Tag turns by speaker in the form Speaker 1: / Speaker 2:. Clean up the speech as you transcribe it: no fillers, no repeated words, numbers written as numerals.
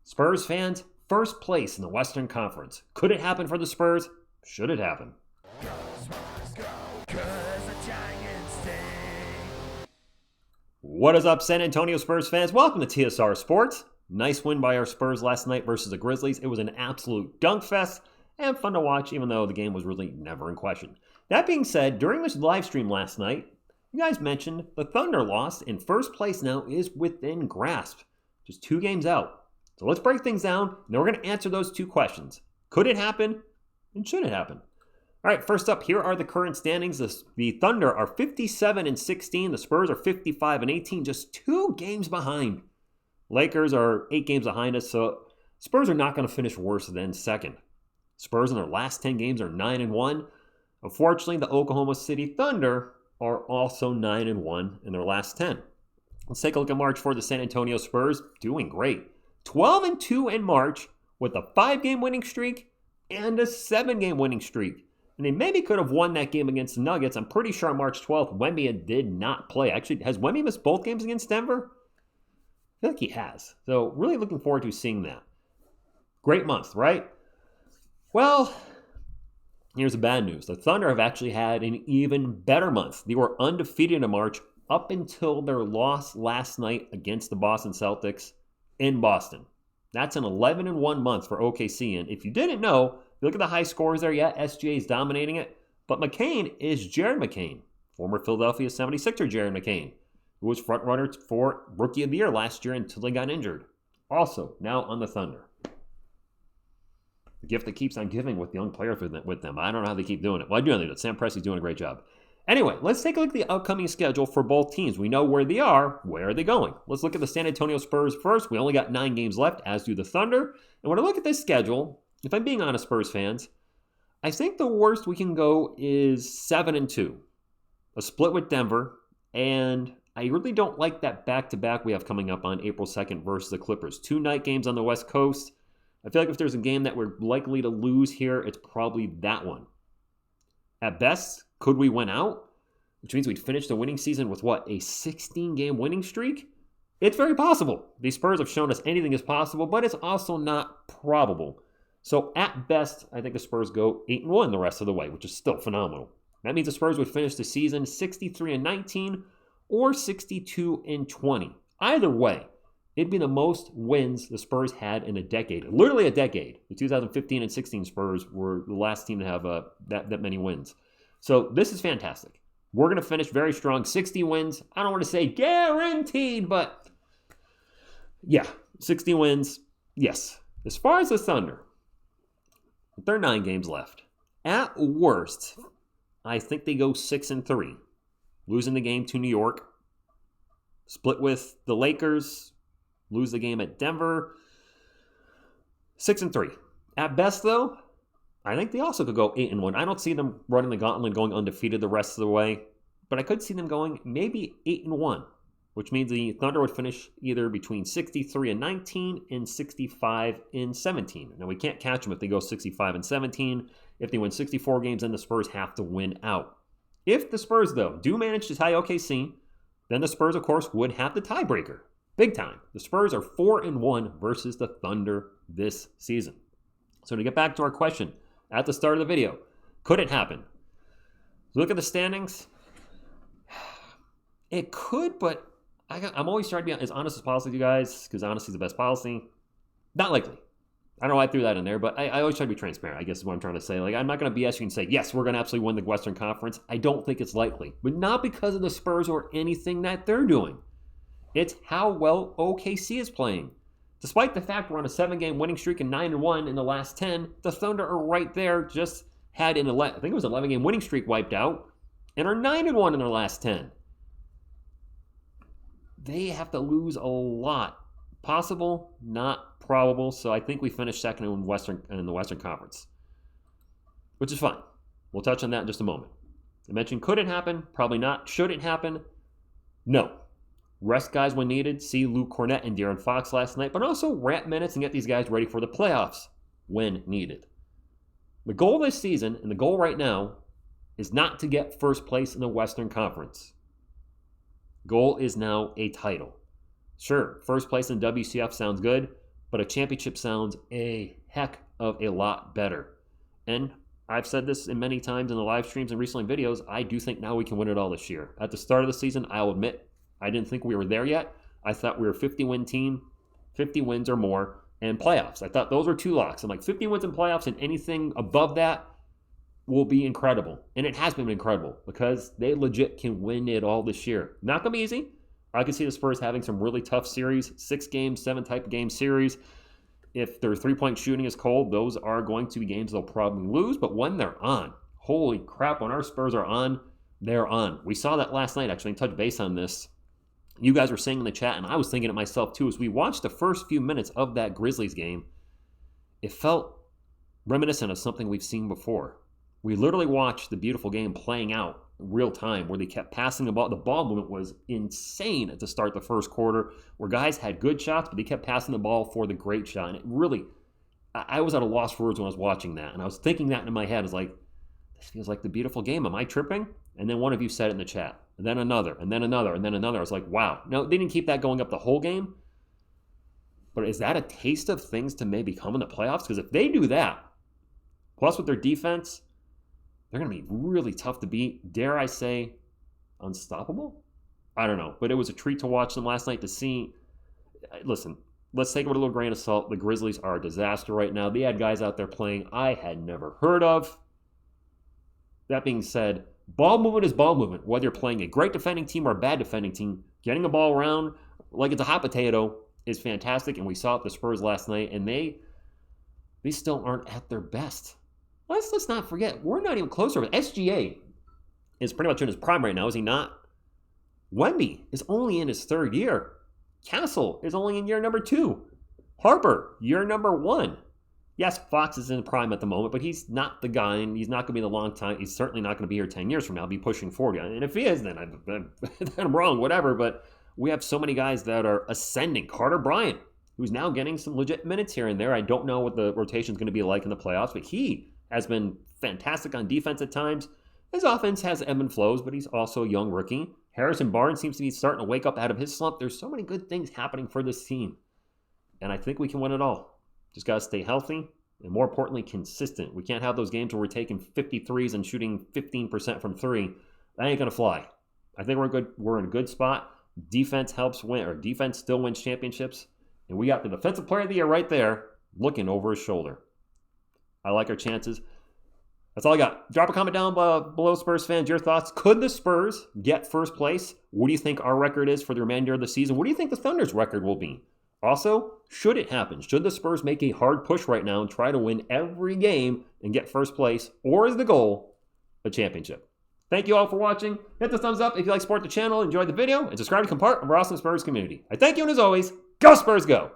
Speaker 1: Spurs fans, first place in the Western Conference. Could it happen for the Spurs? Should it happen? What is up, San Antonio Spurs fans? Welcome to TSR Sports. Nice win by our Spurs last night versus the Grizzlies. It was an absolute dunk fest and fun to watch, even though the game was really never in question. That being said, during this live stream last night, you guys mentioned the Thunder lost, and first place now is within grasp. Just 2 games out. So let's break things down, and then we're going to answer those 2 questions. Could it happen? And should it happen? All right, first up, here are the current standings. The Thunder are 57-16. The Spurs are 55-18, just 2 games behind. Lakers are 8 games behind us, so Spurs are not going to finish worse than second. Spurs in their last 10 games are 9-1. Unfortunately, the Oklahoma City Thunder are also 9-1 in their last 10. Let's take a look at March for the San Antonio Spurs. Doing great. 12-2 in March with a 5-game winning streak and a 7-game winning streak. And they maybe could have won that game against the Nuggets. I'm pretty sure on March 12th, Wemby did not play. Actually, has Wemby missed both games against Denver? I feel like he has. So really looking forward to seeing that. Great month, right? Well, here's the bad news. The Thunder have actually had an even better month. They were undefeated in March up until their loss last night against the Boston Celtics in Boston. That's an 11-1 month for OKC. And if you didn't know, look at the high scores there. Yeah, SGA is dominating it. But McCain is Jared McCain, former Philadelphia 76er Jared McCain, who was front runner for Rookie of the Year last year until he got injured. Also, now on the Thunder. The gift that keeps on giving with young players with them. I don't know how they keep doing it. Well, I do know that. Sam Presti's doing a great job. Anyway, let's take a look at the upcoming schedule for both teams. We know where they are. Where are they going? Let's look at the San Antonio Spurs first. We only got 9 games left, as do the Thunder. And when I look at this schedule, if I'm being honest, Spurs fans, I think the worst we can go is 7-2. A split with Denver. And I really don't like that back-to-back we have coming up on April 2nd versus the Clippers. 2 night games on the West Coast. I feel like if there's a game that we're likely to lose here, it's probably that one. At best, could we win out? Which means we'd finish the winning season with what? A 16-game winning streak? It's very possible. These Spurs have shown us anything is possible, but it's also not probable. So at best, I think the Spurs go 8-1 the rest of the way, which is still phenomenal. That means the Spurs would finish the season 63-19 or 62-20. Either way, it'd be the most wins the Spurs had in a decade. Literally a decade. The 2015 and 16 Spurs were the last team to have that many wins. So this is fantastic. We're going to finish very strong. 60 wins. I don't want to say guaranteed, but yeah, 60 wins. Yes. As far as the Thunder, there are 9 games left. At worst, I think they go 6-3. Losing the game to New York. Split with the Lakers. Lose the game at Denver. 6-3. At best, though, I think they also could go 8-1. I don't see them running the gauntlet going undefeated the rest of the way, but I could see them going maybe 8-1, which means the Thunder would finish either between 63-19 and 65-17. Now, we can't catch them if they go 65-17. If they win 64 games, then the Spurs have to win out. If the Spurs, though, do manage to tie OKC, then the Spurs, of course, would have the tiebreaker. Big time. The Spurs are 4-1 versus the Thunder this season. So to get back to our question at the start of the video, could it happen? Look at the standings. It could, but I'm always trying to be as honest as possible with you guys, because honesty is the best policy. Not likely. I don't know why I threw that in there, but I always try to be transparent, I guess is what I'm trying to say. Like, I'm not going to BS you and say, yes, we're going to absolutely win the Western Conference. I don't think it's likely. But not because of the Spurs or anything that they're doing. It's how well OKC is playing. Despite the fact we're on a 7-game winning streak and 9-1 in the last 10, the Thunder are right there, just had an I think it was an 11-game winning streak wiped out, and are 9-1 in their last 10. They have to lose a lot. Possible, not probable. So I think we finish second in the Western Conference, which is fine. We'll touch on that in just a moment. I mentioned, could it happen? Probably not. Should it happen? No. Rest guys when needed. See Luke Kornet and De'Aaron Fox last night, but also ramp minutes and get these guys ready for the playoffs when needed. The goal this season, and the goal right now, is not to get first place in the Western Conference. Goal is now a title. Sure, first place in WCF sounds good, but a championship sounds a heck of a lot better. And I've said this in many times in the live streams and recently videos, I do think now we can win it all this year. At the start of the season, I'll admit, I didn't think we were there yet. I thought we were a 50-win team, 50 wins or more, and playoffs. I thought those were two locks. I'm like, 50 wins in playoffs and anything above that will be incredible. And it has been incredible because they legit can win it all this year. Not going to be easy. I can see the Spurs having some really tough series, 6 games, 7 type of game series. If their three-point shooting is cold, those are going to be games they'll probably lose. But when they're on, holy crap, when our Spurs are on, they're on. We saw that last night, actually, and touch base on this. You guys were saying in the chat, and I was thinking it myself too, as we watched the first few minutes of that Grizzlies game, it felt reminiscent of something we've seen before. We literally watched the beautiful game playing out in real time where they kept passing the ball. The ball movement was insane at the start of the first quarter where guys had good shots, but they kept passing the ball for the great shot. And it really, I was at a loss for words when I was watching that. And I was thinking that in my head. I was like, this feels like the beautiful game. Am I tripping? And then one of you said it in the chat. And then another, and then another, and then another. I was like, wow. No, they didn't keep that going up the whole game. But is that a taste of things to maybe come in the playoffs? Because if they do that, plus with their defense, they're going to be really tough to beat. Dare I say, unstoppable? I don't know. But it was a treat to watch them last night to see. Listen, let's take it with a little grain of salt. The Grizzlies are a disaster right now. They had guys out there playing I had never heard of. That being said, ball movement is ball movement. Whether you're playing a great defending team or a bad defending team, getting the ball around like it's a hot potato is fantastic. And we saw it the Spurs last night, and they still aren't at their best. Let's not forget, we're not even closer. SGA is pretty much in his prime right now, is he not? Wemby is only in his 3rd year. Castle is only in year number 2. Harper, year number 1. Yes, Fox is in prime at the moment, but he's not the guy, and he's not going to be the long time. He's certainly not going to be here 10 years from now. He'll be pushing 40. And if he is, then I'm wrong, whatever. But we have so many guys that are ascending. Bryant, who's now getting some legit minutes here and there. I don't know what the rotation is going to be like in the playoffs, but he has been fantastic on defense at times. His offense has ebb and flows, but he's also a young rookie. Harrison Barnes seems to be starting to wake up out of his slump. There's so many good things happening for this team. And I think we can win it all. Just got to stay healthy and, more importantly, consistent. We can't have those games where we're taking 53s and shooting 15% from 3. That ain't going to fly. I think we're in a good spot. Defense helps win, or defense still wins championships. And we got the defensive player of the year right there looking over his shoulder. I like our chances. That's all I got. Drop a comment down below, Spurs fans. Your thoughts. Could the Spurs get first place? What do you think our record is for the remainder of the season? What do you think the Thunder's record will be? Also, should it happen? Should the Spurs make a hard push right now and try to win every game and get first place? Or is the goal a championship? Thank you all for watching. Hit the thumbs up if you like support the channel, enjoyed the video, and subscribe to become part of our awesome Spurs community. I thank you, and as always, go Spurs go!